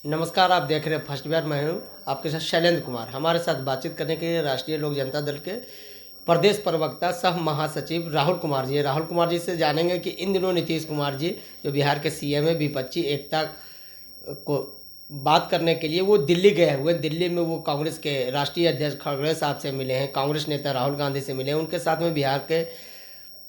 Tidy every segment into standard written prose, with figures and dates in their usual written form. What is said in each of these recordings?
नमस्कार, आप देख रहे हैं फर्स्ट बिहार। मैं हूँ आपके साथ शैलेंद्र कुमार। हमारे साथ बातचीत करने के लिए राष्ट्रीय लोक जनता दल के प्रदेश प्रवक्ता सह महासचिव राहुल कुमार जी। राहुल कुमार जी से जानेंगे कि इन दिनों नीतीश कुमार जी जो बिहार के सीएम है, विपक्षी एकता को बात करने के लिए वो दिल्ली गए हुए हैं। दिल्ली में वो कांग्रेस के राष्ट्रीय अध्यक्ष खड़गे साहब से मिले हैं, कांग्रेस नेता राहुल गांधी से मिले हैं। उनके साथ में बिहार के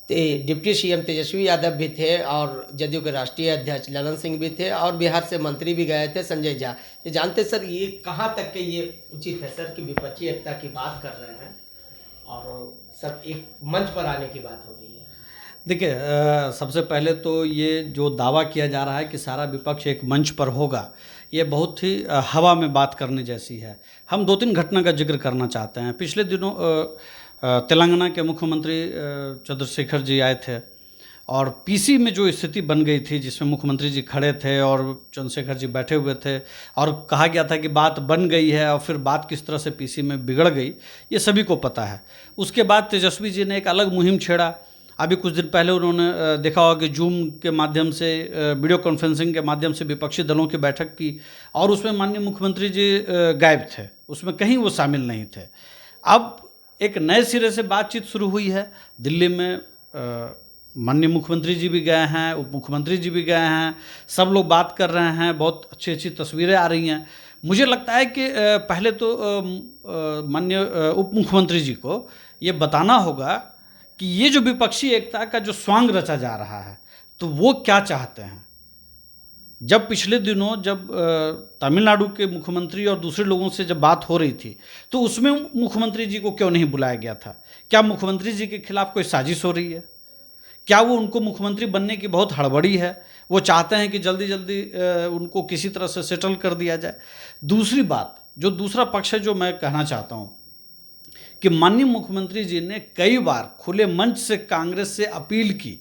डिप्टी सीएम तेजस्वी यादव भी थे और जदयू के राष्ट्रीय अध्यक्ष ललन सिंह भी थे और बिहार से मंत्री भी गए थे संजय झा। ये जानते सर, ये कहाँ तक के ये उचित है सर कि विपक्षी एकता की बात कर रहे हैं और सब एक मंच पर आने की बात हो रही है? देखिए, सबसे पहले तो ये जो दावा किया जा रहा है कि सारा विपक्ष एक मंच पर होगा, ये बहुत ही हवा में बात करने जैसी है। हम 2-3 घटना का जिक्र करना चाहते हैं। पिछले दिनों तेलंगाना के मुख्यमंत्री चंद्रशेखर जी आए थे और पीसी में जो स्थिति बन गई थी जिसमें मुख्यमंत्री जी खड़े थे और चंद्रशेखर जी बैठे हुए थे और कहा गया था कि बात बन गई है और फिर बात किस तरह से पीसी में बिगड़ गई, ये सभी को पता है। उसके बाद तेजस्वी जी ने एक अलग मुहिम छेड़ा। अभी कुछ दिन पहले उन्होंने देखा होगा कि जूम के माध्यम से, वीडियो कॉन्फ्रेंसिंग के माध्यम से विपक्षी दलों की बैठक की और उसमें माननीय मुख्यमंत्री जी गायब थे, उसमें कहीं वो शामिल नहीं थे। अब एक नए सिरे से बातचीत शुरू हुई है। दिल्ली में माननीय मुख्यमंत्री जी भी गए हैं, उप मुख्यमंत्री जी भी गए हैं, सब लोग बात कर रहे हैं, बहुत अच्छी अच्छी तस्वीरें आ रही हैं। मुझे लगता है कि पहले तो माननीय उप मुख्यमंत्री जी को ये बताना होगा कि ये जो विपक्षी एकता का जो स्वांग रचा जा रहा है तो वो क्या चाहते हैं। जब पिछले दिनों जब तमिलनाडु के मुख्यमंत्री और दूसरे लोगों से जब बात हो रही थी तो उसमें मुख्यमंत्री जी को क्यों नहीं बुलाया गया था? क्या मुख्यमंत्री जी के खिलाफ कोई साजिश हो रही है? क्या वो उनको मुख्यमंत्री बनने की बहुत हड़बड़ी है? वो चाहते हैं कि जल्दी जल्दी उनको किसी तरह से सेटल कर दिया जाए? दूसरी बात, जो दूसरा पक्ष है जो मैं कहना चाहता हूँ कि माननीय मुख्यमंत्री जी ने कई बार खुले मंच से कांग्रेस से अपील की,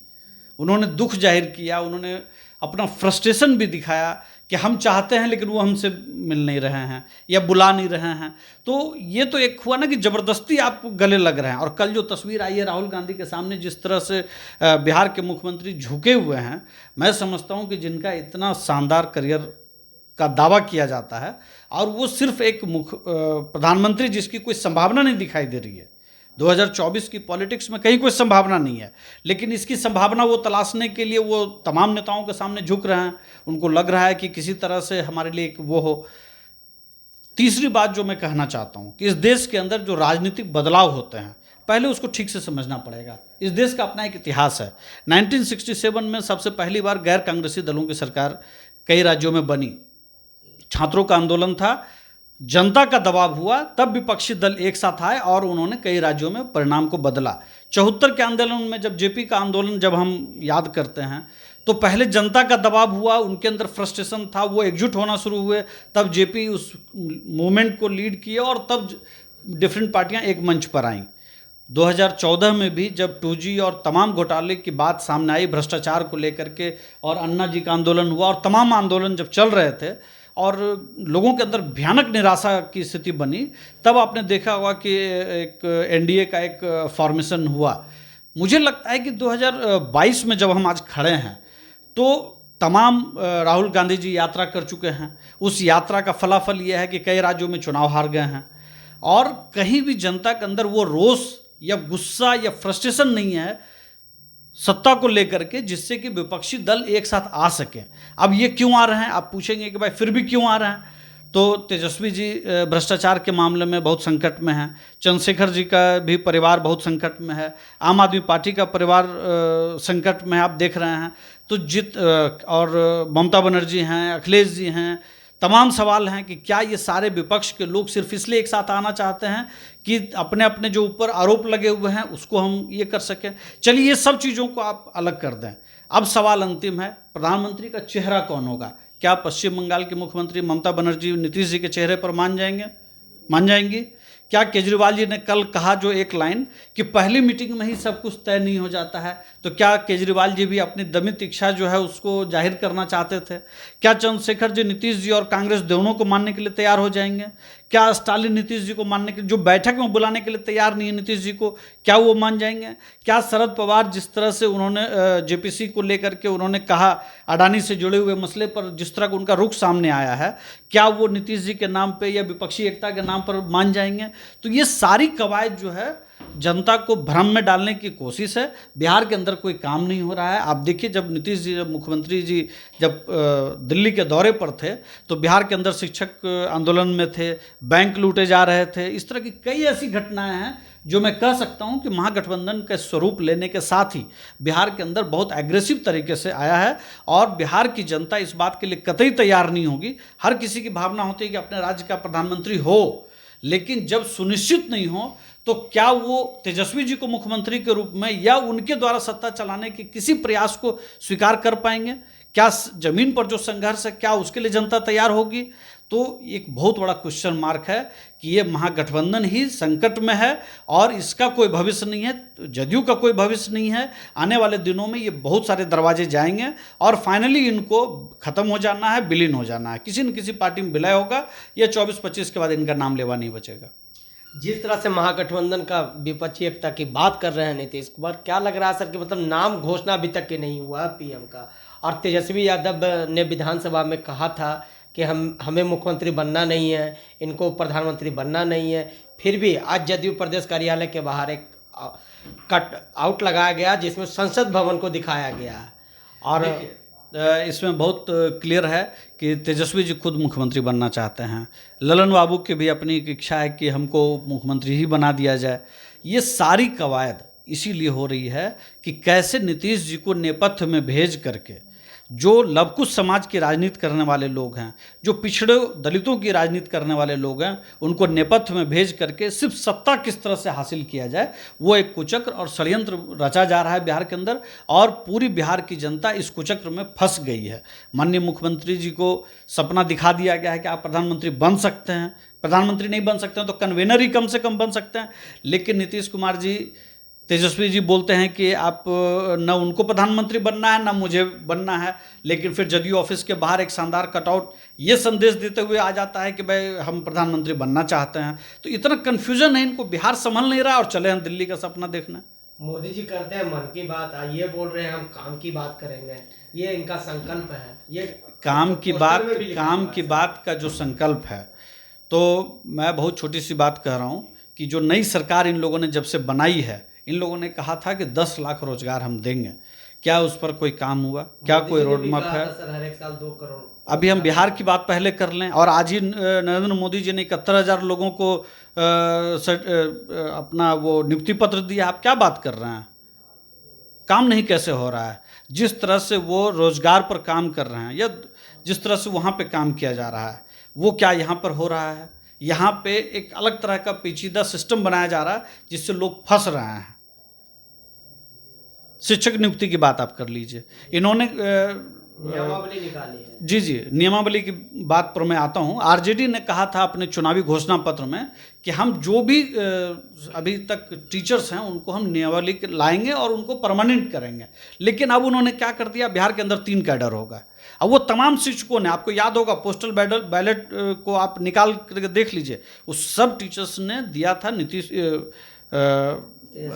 उन्होंने दुख जाहिर किया, उन्होंने अपना फ्रस्ट्रेशन भी दिखाया कि हम चाहते हैं लेकिन वो हमसे मिल नहीं रहे हैं या बुला नहीं रहे हैं। तो ये तो एक हुआ ना कि ज़बरदस्ती आप गले लग रहे हैं। और कल जो तस्वीर आई है राहुल गांधी के सामने, जिस तरह से बिहार के मुख्यमंत्री झुके हुए हैं, मैं समझता हूँ कि जिनका इतना शानदार करियर का दावा किया जाता है और वो सिर्फ एक प्रधानमंत्री जिसकी कोई संभावना नहीं दिखाई दे रही है। 2024 की पॉलिटिक्स में कहीं कोई संभावना नहीं है, लेकिन इसकी संभावना वो तलाशने के लिए वो तमाम नेताओं के सामने झुक रहे हैं। उनको लग रहा है कि किसी तरह से हमारे लिए एक वो हो। तीसरी बात जो मैं कहना चाहता हूँ कि इस देश के अंदर जो राजनीतिक बदलाव होते हैं, पहले उसको ठीक से समझना पड़ेगा। इस देश का अपना एक इतिहास है। 1967 में सबसे पहली बार गैर कांग्रेसी दलों की सरकार कई राज्यों में बनी। छात्रों का आंदोलन था, जनता का दबाव हुआ, तब विपक्षी दल एक साथ आए और उन्होंने कई राज्यों में परिणाम को बदला। 74 के आंदोलन में जब जेपी का आंदोलन जब हम याद करते हैं तो पहले जनता का दबाव हुआ, उनके अंदर फ्रस्ट्रेशन था, वो एकजुट होना शुरू हुए, तब जेपी उस मूवमेंट को लीड किया और तब डिफरेंट पार्टियां एक मंच पर आईं। 2014 में भी जब 2G और तमाम घोटाले की बात सामने आई, भ्रष्टाचार को लेकर के, और अन्ना जी का आंदोलन हुआ और तमाम आंदोलन जब चल रहे थे और लोगों के अंदर भयानक निराशा की स्थिति बनी, तब आपने देखा होगा कि एक एनडीए का एक फॉर्मेशन हुआ। मुझे लगता है कि 2022 में जब हम आज खड़े हैं तो तमाम राहुल गांधी जी यात्रा कर चुके हैं। उस यात्रा का फलाफल यह है कि कई राज्यों में चुनाव हार गए हैं और कहीं भी जनता के अंदर वो रोष या गुस्सा या फ्रस्ट्रेशन नहीं है सत्ता को लेकर के, जिससे कि विपक्षी दल एक साथ आ सके। अब ये क्यों आ रहे हैं? आप पूछेंगे कि भाई फिर भी क्यों आ रहे हैं? तो तेजस्वी जी भ्रष्टाचार के मामले में बहुत संकट में हैं, चंद्रशेखर जी का भी परिवार बहुत संकट में है, आम आदमी पार्टी का परिवार संकट में आप देख रहे हैं। तो और ममता बनर्जी हैं, अखिलेश जी हैं, तमाम सवाल हैं कि क्या ये सारे विपक्ष के लोग सिर्फ इसलिए एक साथ आना चाहते हैं कि अपने अपने जो ऊपर आरोप लगे हुए हैं उसको हम ये कर सकें। चलिए, ये सब चीज़ों को आप अलग कर दें। अब सवाल अंतिम है, प्रधानमंत्री का चेहरा कौन होगा? क्या पश्चिम बंगाल के मुख्यमंत्री ममता बनर्जी नीतीश जी के चेहरे पर मान जाएंगी? क्या केजरीवाल जी ने कल कहा जो एक लाइन कि पहली मीटिंग में ही सब कुछ तय नहीं हो जाता है, तो क्या केजरीवाल जी भी अपनी दमित इच्छा जो है उसको जाहिर करना चाहते थे? क्या चंद्रशेखर जी नीतीश जी और कांग्रेस दोनों को मानने के लिए तैयार हो जाएंगे? क्या स्टालिन नीतीश जी को मानने के, जो बैठक में बुलाने के लिए तैयार नहीं है नीतीश जी को, क्या वो मान जाएंगे? क्या शरद पवार जिस तरह से उन्होंने जेपीसी को लेकर के उन्होंने कहा, अडानी से जुड़े हुए मसले पर जिस तरह उनका रुख सामने आया है, क्या वो नीतीश जी के नाम पे या विपक्षी एकता के नाम पर मान जाएंगे? तो ये सारी कवायद जो है जनता को भ्रम में डालने की कोशिश है। बिहार के अंदर कोई काम नहीं हो रहा है। आप देखिए, जब नीतीश जी, जब मुख्यमंत्री जी जब दिल्ली के दौरे पर थे तो बिहार के अंदर शिक्षक आंदोलन में थे, बैंक लूटे जा रहे थे। इस तरह की कई ऐसी घटनाएं हैं जो मैं कह सकता हूं कि महागठबंधन के स्वरूप लेने के साथ ही बिहार के अंदर बहुत एग्रेसिव तरीके से आया है और बिहार की जनता इस बात के लिए कतई तैयार नहीं होगी। हर किसी की भावना होती है कि अपने राज्य का प्रधानमंत्री हो, लेकिन जब सुनिश्चित नहीं हो तो क्या वो तेजस्वी जी को मुख्यमंत्री के रूप में या उनके द्वारा सत्ता चलाने के किसी प्रयास को स्वीकार कर पाएंगे? क्या जमीन पर जो संघर्ष है क्या उसके लिए जनता तैयार होगी? तो एक बहुत बड़ा क्वेश्चन मार्क है कि ये महागठबंधन ही संकट में है और इसका कोई भविष्य नहीं है, जदयू का कोई भविष्य नहीं है। आने वाले दिनों में ये बहुत सारे दरवाजे जाएंगे और फाइनली इनको खत्म हो जाना है, विलीन हो जाना है, किसी न किसी पार्टी में विलय होगा। ये 24-25 के बाद इनका नाम लेवा नहीं बचेगा। जिस तरह से महागठबंधन का विपक्षी एकता की बात कर रहे हैं नीतीश कुमार, क्या लग रहा है सर कि मतलब नाम घोषणा अभी तक के नहीं हुआ पीएम का, और तेजस्वी यादव ने विधानसभा में कहा था कि हमें मुख्यमंत्री बनना नहीं है, इनको प्रधानमंत्री बनना नहीं है, फिर भी आज जदयू प्रदेश कार्यालय के बाहर एक कट आउट लगाया गया जिसमें संसद भवन को दिखाया गया और इसमें बहुत क्लियर है कि तेजस्वी जी खुद मुख्यमंत्री बनना चाहते हैं। ललन बाबू की भी अपनी एक इच्छा है कि हमको मुख्यमंत्री ही बना दिया जाए। ये सारी कवायद इसीलिए हो रही है कि कैसे नीतीश जी को नेपथ्य में भेज करके जो लवकुश समाज की राजनीति करने वाले लोग हैं, जो पिछड़े दलितों की राजनीति करने वाले लोग हैं, उनको नेपथ्य में भेज करके सिर्फ सत्ता किस तरह से हासिल किया जाए, वो एक कुचक्र और षड्यंत्र रचा जा रहा है बिहार के अंदर और पूरी बिहार की जनता इस कुचक्र में फंस गई है। माननीय मुख्यमंत्री जी को सपना दिखा दिया गया है कि आप प्रधानमंत्री बन सकते हैं, प्रधानमंत्री नहीं बन सकते हैं तो कन्वेनर ही कम से कम बन सकते हैं। लेकिन नीतीश कुमार जी, तेजस्वी जी बोलते हैं कि आप न उनको प्रधानमंत्री बनना है न मुझे बनना है, लेकिन फिर जदयू ऑफिस के बाहर एक शानदार कटआउट ये संदेश देते हुए आ जाता है कि भाई हम प्रधानमंत्री बनना चाहते हैं। तो इतना कन्फ्यूजन है, इनको बिहार संभल नहीं रहा और चले हैं दिल्ली का सपना देखना। मोदी जी करते हैं मन की बात, ये बोल रहे हैं हम काम की बात करेंगे, ये इनका संकल्प है। ये काम की बात का जो संकल्प है, तो मैं बहुत छोटी सी बात कह रहा हूँ कि जो नई सरकार इन लोगों ने जब से बनाई है, इन लोगों ने कहा था कि 10 लाख रोजगार हम देंगे। क्या उस पर कोई काम हुआ? क्या कोई रोड मैप है? सर हर एक साल 2 करोड़। अभी हम बिहार की बात पहले कर लें, और आज ही नरेंद्र मोदी जी ने 71,000 लोगों को अपना वो नियुक्ति पत्र दिया। आप क्या बात कर रहे हैं? काम नहीं कैसे हो रहा है? जिस तरह से वो रोजगार पर काम कर रहे हैं या जिस तरह से वहाँ पे काम किया जा रहा है, वो क्या यहाँ पर हो रहा है? यहाँ पे एक अलग तरह का पेचीदा सिस्टम बनाया जा रहा है जिससे लोग फंस रहे हैं। शिक्षक नियुक्ति की बात आप कर लीजिए, इन्होंने नियमावली निकाली है। जी, नियमावली की बात पर मैं आता हूँ। आरजेडी ने कहा था अपने चुनावी घोषणा पत्र में कि हम जो भी अभी तक टीचर्स हैं उनको हम नियमावली लाएंगे और उनको परमानेंट करेंगे। लेकिन अब उन्होंने क्या कर दिया, बिहार के अंदर 3 कैडर होगा। अब वो तमाम शिक्षकों ने, आपको याद होगा पोस्टल बैलेट को आप निकाल करके देख लीजिए, उस सब टीचर्स ने दिया था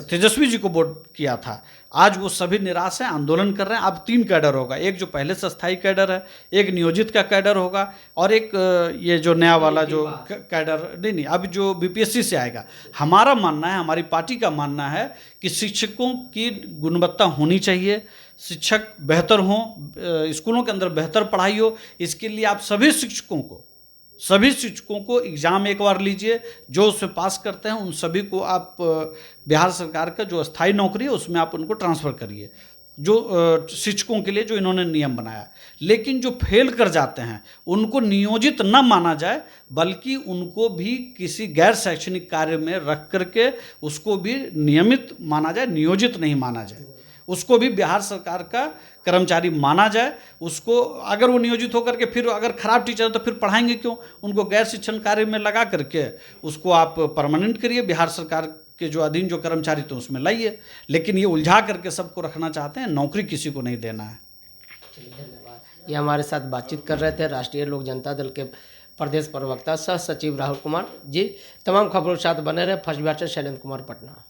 तेजस्वी जी को वोट किया था। आज वो सभी निराश हैं, आंदोलन कर रहे हैं। अब 3 कैडर होगा, एक जो पहले से स्थायी कैडर है, एक नियोजित का कैडर होगा और एक ये जो नया वाला जो कैडर नहीं अब जो बीपीएससी से आएगा। हमारा मानना है, हमारी पार्टी का मानना है कि शिक्षकों की गुणवत्ता होनी चाहिए, शिक्षक बेहतर हों, स्कूलों के अंदर बेहतर पढ़ाई हो। इसके लिए आप सभी शिक्षकों को एग्ज़ाम एक बार लीजिए, जो उसमें पास करते हैं उन सभी को आप बिहार सरकार का जो स्थायी नौकरी है उसमें आप उनको ट्रांसफ़र करिए, जो शिक्षकों के लिए जो इन्होंने नियम बनाया। लेकिन जो फेल कर जाते हैं उनको नियोजित न माना जाए, बल्कि उनको भी किसी गैर शैक्षणिक कार्य में रख करके उसको भी नियमित माना जाए, नियोजित नहीं माना जाए। उसको भी बिहार सरकार का कर्मचारी माना जाए। उसको अगर वो नियोजित होकर के फिर अगर खराब टीचर है तो फिर पढ़ाएंगे क्यों? उनको गैर शिक्षण कार्य में लगा करके उसको आप परमानेंट करिए, बिहार सरकार के जो अधीन जो कर्मचारी थे उसमें लाइए, लेकिन ये उलझा करके सबको रखना चाहते हैं, नौकरी किसी को नहीं देना है। धन्यवाद। ये हमारे साथ बातचीत कर रहे थे राष्ट्रीय लोक जनता दल के प्रदेश प्रवक्ता सह सचिव राहुल कुमार जी। तमाम खबरों के साथ बने रहे। फर्स्ट बार से शैलेंद्र कुमार, पटना।